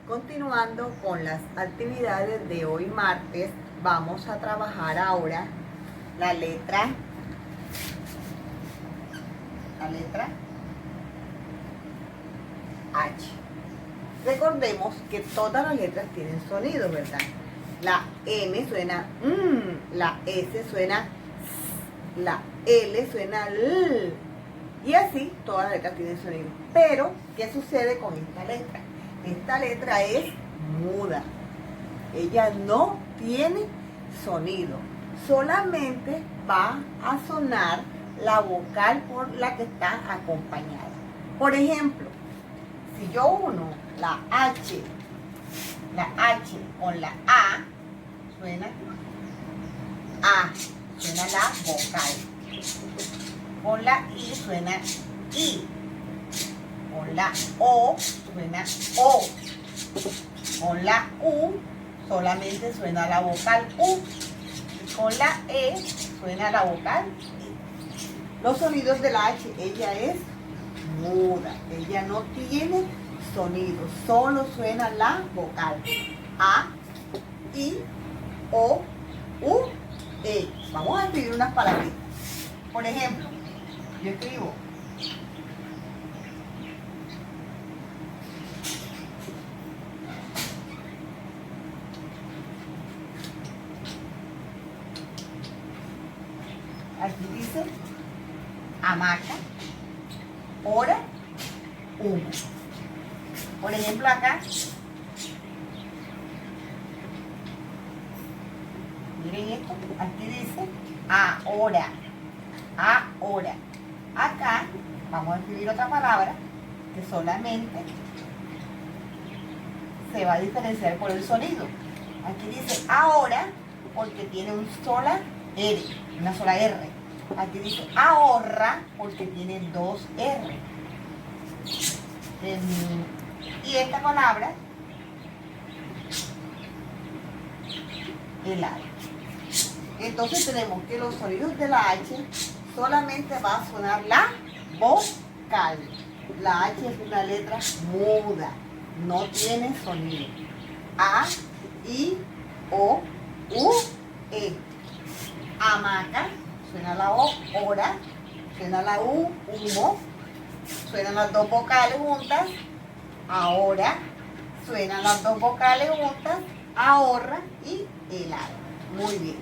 Continuando con las actividades de hoy martes, vamos a trabajar ahora la letra H. Recordemos que todas las letras tienen sonido, ¿verdad? La M suena la S suena S, la L suena L, y así todas las letras tienen sonido. Pero, ¿qué sucede con esta letra? Esta letra es muda. Ella no tiene sonido. Solamente va a sonar la vocal por la que está acompañada. Por ejemplo, si yo uno la H con la A, suena la vocal. Con la I suena I. Con la O suena O. Con la U solamente suena la vocal U. Y con la E suena la vocal I. Los sonidos de la H, ella es muda. Ella no tiene sonido. Solo suena la vocal. A, I, O, U, E. Vamos a escribir unas palabritas. Por ejemplo, yo escribo aquí dice hamaca, hora, humo. Por ejemplo, acá, miren esto, aquí dice ahora, ahora. Acá vamos a escribir otra palabra que solamente se va a diferenciar por el sonido. Aquí dice ahora porque tiene una sola R. Aquí dice ahorra porque tiene dos R. Y esta palabra, helado. Entonces tenemos que los sonidos de la H solamente va a sonar la vocal. La H es una letra muda, no tiene sonido. A, I, O, U, E. Hamaca, suena la O, hora, suena la U, humo, suenan las dos vocales juntas. Ahora, suenan las dos vocales juntas, ahorra y helado. Muy bien.